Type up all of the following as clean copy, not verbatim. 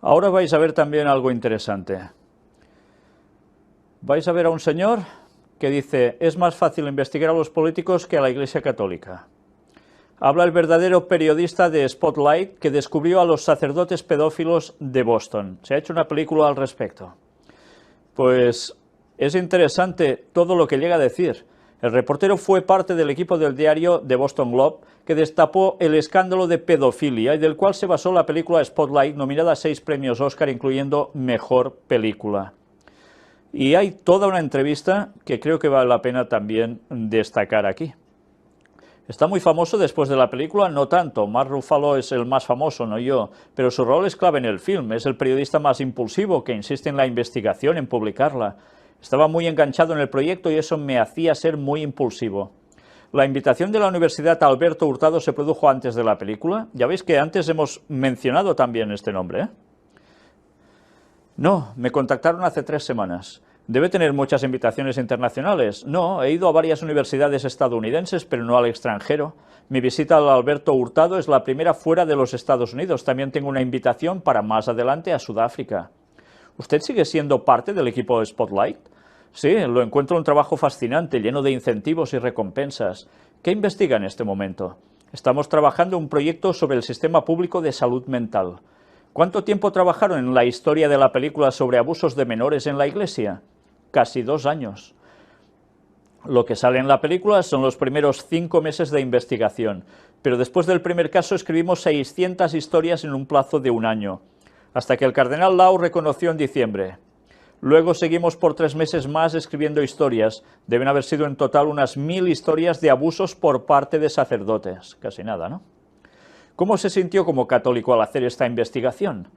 Ahora vais a ver también algo interesante. Vais a ver a un señor que dice, es más fácil investigar a los políticos que a la Iglesia Católica. Habla el verdadero periodista de Spotlight que descubrió a los sacerdotes pedófilos de Boston. Se ha hecho una película al respecto. Pues es interesante todo lo que llega a decir. El reportero fue parte del equipo del diario The Boston Globe que destapó el escándalo de pedofilia y del cual se basó la película Spotlight, nominada a 6 premios Oscar, incluyendo Mejor Película. Y hay toda una entrevista que creo que vale la pena también destacar aquí. Está muy famoso después de la película, no tanto, Mark Ruffalo es el más famoso, no yo, pero su rol es clave en el film, es el periodista más impulsivo que insiste en la investigación, en publicarla. Estaba muy enganchado en el proyecto y eso me hacía ser muy impulsivo. La invitación de la Universidad a Alberto Hurtado se produjo antes de la película, ya veis que antes hemos mencionado también este nombre, ¿eh? No, me contactaron hace 3 semanas. ¿Debe tener muchas invitaciones internacionales? No, he ido a varias universidades estadounidenses, pero no al extranjero. Mi visita al Alberto Hurtado es la primera fuera de los Estados Unidos. También tengo una invitación para más adelante a Sudáfrica. ¿Usted sigue siendo parte del equipo de Spotlight? Sí, lo encuentro un trabajo fascinante, lleno de incentivos y recompensas. ¿Qué investiga en este momento? Estamos trabajando en un proyecto sobre el sistema público de salud mental. ¿Cuánto tiempo trabajaron en la historia de la película sobre abusos de menores en la Iglesia? Casi 2 años. Lo que sale en la película son los primeros 5 meses de investigación, pero después del primer caso escribimos 600 historias en un plazo de 1 año, hasta que el cardenal Lau reconoció en diciembre. Luego seguimos por 3 meses más escribiendo historias, deben haber sido en total unas 1000 historias de abusos por parte de sacerdotes, casi nada, ¿no? ¿Cómo se sintió como católico al hacer esta investigación?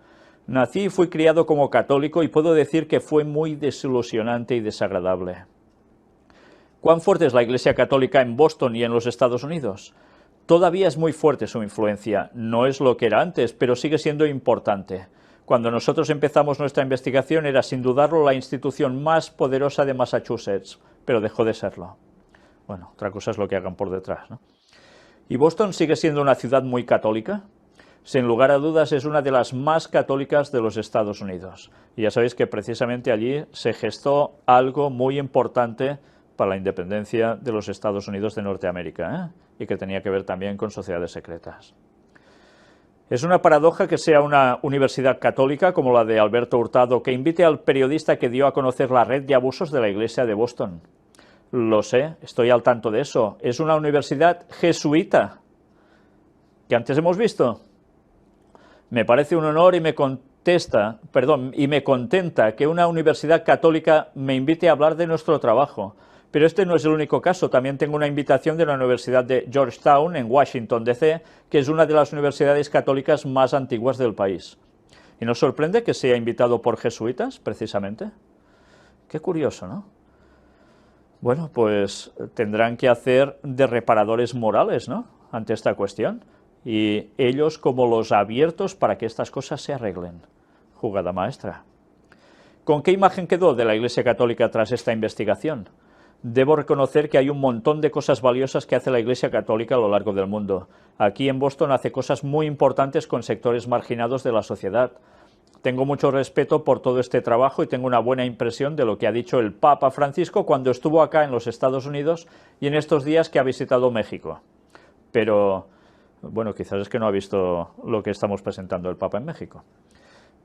Nací y fui criado como católico y puedo decir que fue muy desilusionante y desagradable. ¿Cuán fuerte es la Iglesia Católica en Boston y en los Estados Unidos? Todavía es muy fuerte su influencia, no es lo que era antes, pero sigue siendo importante. Cuando nosotros empezamos nuestra investigación era sin dudarlo la institución más poderosa de Massachusetts, pero dejó de serlo. Bueno, otra cosa es lo que hagan por detrás, ¿no? ¿Y Boston sigue siendo una ciudad muy católica? Sin lugar a dudas es una de las más católicas de los Estados Unidos. Y ya sabéis que precisamente allí se gestó algo muy importante para la independencia de los Estados Unidos de Norteamérica, y que tenía que ver también con sociedades secretas. Es una paradoja que sea una universidad católica como la de Alberto Hurtado que invite al periodista que dio a conocer la red de abusos de la Iglesia de Boston. Lo sé, estoy al tanto de eso. Es una universidad jesuita, que antes hemos visto. Me parece un honor y me contenta que una universidad católica me invite a hablar de nuestro trabajo. Pero este no es el único caso, también tengo una invitación de la Universidad de Georgetown, en Washington, D.C., que es una de las universidades católicas más antiguas del país. ¿Y nos sorprende que sea invitado por jesuitas, precisamente? Qué curioso, ¿no? Bueno, pues tendrán que hacer de reparadores morales, ¿no?, ante esta cuestión. Y ellos como los abiertos para que estas cosas se arreglen. Jugada maestra. ¿Con qué imagen quedó de la Iglesia Católica tras esta investigación? Debo reconocer que hay un montón de cosas valiosas que hace la Iglesia Católica a lo largo del mundo. Aquí en Boston hace cosas muy importantes con sectores marginados de la sociedad. Tengo mucho respeto por todo este trabajo y tengo una buena impresión de lo que ha dicho el Papa Francisco cuando estuvo acá en los Estados Unidos y en estos días que ha visitado México. Pero, bueno, quizás es que no ha visto lo que estamos presentando el Papa en México.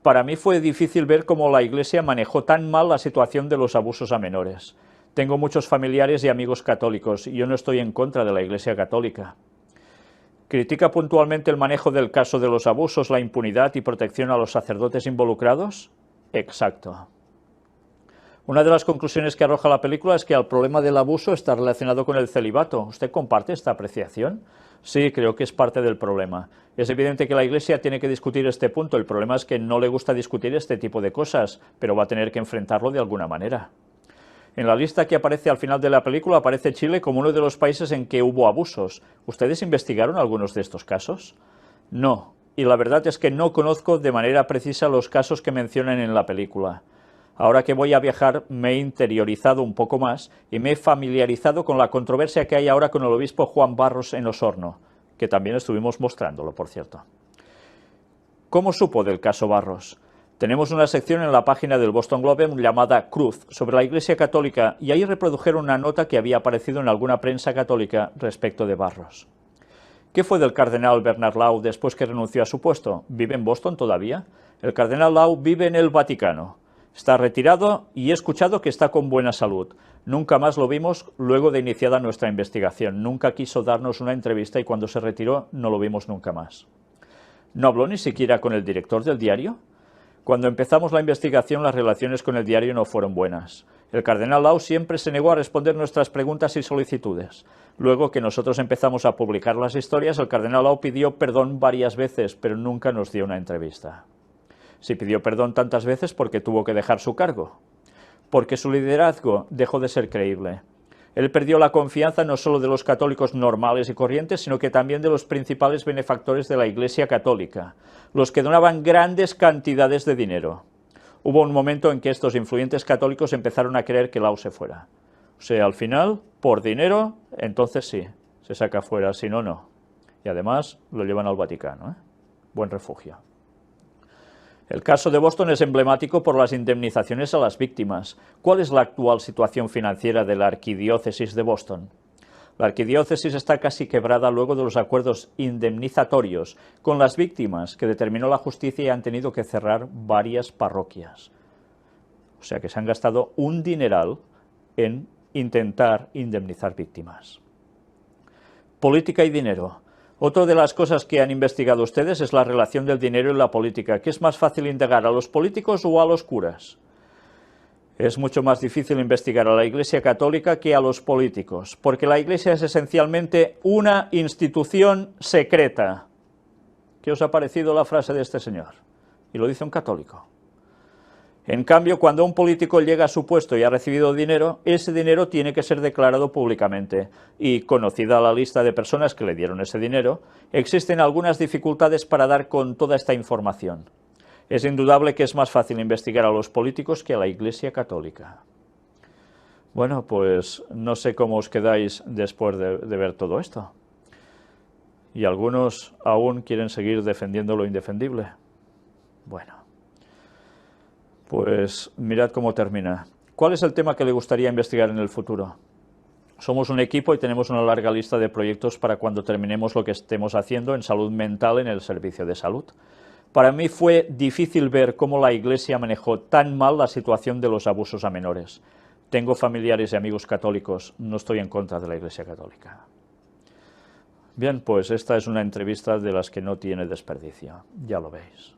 Para mí fue difícil ver cómo la Iglesia manejó tan mal la situación de los abusos a menores. Tengo muchos familiares y amigos católicos y yo no estoy en contra de la Iglesia Católica. ¿Critica puntualmente el manejo del caso de los abusos, la impunidad y protección a los sacerdotes involucrados? Exacto. Una de las conclusiones que arroja la película es que el problema del abuso está relacionado con el celibato. ¿Usted comparte esta apreciación? Sí, creo que es parte del problema. Es evidente que la Iglesia tiene que discutir este punto. El problema es que no le gusta discutir este tipo de cosas, pero va a tener que enfrentarlo de alguna manera. En la lista que aparece al final de la película aparece Chile como uno de los países en que hubo abusos. ¿Ustedes investigaron algunos de estos casos? No, y la verdad es que no conozco de manera precisa los casos que mencionan en la película. Ahora que voy a viajar me he interiorizado un poco más y me he familiarizado con la controversia que hay ahora con el obispo Juan Barros en Osorno, que también estuvimos mostrándolo, por cierto. ¿Cómo supo del caso Barros? Tenemos una sección en la página del Boston Globe llamada Cruz, sobre la Iglesia Católica, y ahí reprodujeron una nota que había aparecido en alguna prensa católica respecto de Barros. ¿Qué fue del cardenal Bernard Law después que renunció a su puesto? ¿Vive en Boston todavía? El cardenal Law vive en el Vaticano. Está retirado y he escuchado que está con buena salud. Nunca más lo vimos luego de iniciada nuestra investigación. Nunca quiso darnos una entrevista y cuando se retiró no lo vimos nunca más. ¿No habló ni siquiera con el director del diario? Cuando empezamos la investigación, las relaciones con el diario no fueron buenas. El cardenal Law siempre se negó a responder nuestras preguntas y solicitudes. Luego que nosotros empezamos a publicar las historias, el cardenal Law pidió perdón varias veces, pero nunca nos dio una entrevista. Si pidió perdón tantas veces, ¿por qué tuvo que dejar su cargo? Porque su liderazgo dejó de ser creíble. Él perdió la confianza no solo de los católicos normales y corrientes, sino que también de los principales benefactores de la Iglesia Católica, los que donaban grandes cantidades de dinero. Hubo un momento en que estos influyentes católicos empezaron a querer que Law se fuera. O sea, al final, por dinero, entonces sí, se saca fuera, si no, no. Y además lo llevan al Vaticano, ¿eh? Buen refugio. El caso de Boston es emblemático por las indemnizaciones a las víctimas. ¿Cuál es la actual situación financiera de la arquidiócesis de Boston? La arquidiócesis está casi quebrada luego de los acuerdos indemnizatorios con las víctimas que determinó la justicia y han tenido que cerrar varias parroquias. O sea que se han gastado un dineral en intentar indemnizar víctimas. Política y dinero. Otra de las cosas que han investigado ustedes es la relación del dinero y la política. ¿Qué es más fácil indagar, a los políticos o a los curas? Es mucho más difícil investigar a la Iglesia Católica que a los políticos, porque la Iglesia es esencialmente una institución secreta. ¿Qué os ha parecido la frase de este señor? Y lo dice un católico. En cambio, cuando un político llega a su puesto y ha recibido dinero, ese dinero tiene que ser declarado públicamente. Y, conocida la lista de personas que le dieron ese dinero, existen algunas dificultades para dar con toda esta información. Es indudable que es más fácil investigar a los políticos que a la Iglesia Católica. Bueno, pues no sé cómo os quedáis después de ver todo esto. Y algunos aún quieren seguir defendiendo lo indefendible. Bueno. Pues mirad cómo termina. ¿Cuál es el tema que le gustaría investigar en el futuro? Somos un equipo y tenemos una larga lista de proyectos para cuando terminemos lo que estemos haciendo en salud mental en el servicio de salud. Para mí fue difícil ver cómo la Iglesia manejó tan mal la situación de los abusos a menores. Tengo familiares y amigos católicos, no estoy en contra de la Iglesia Católica. Bien, pues esta es una entrevista de las que no tiene desperdicio, ya lo veis.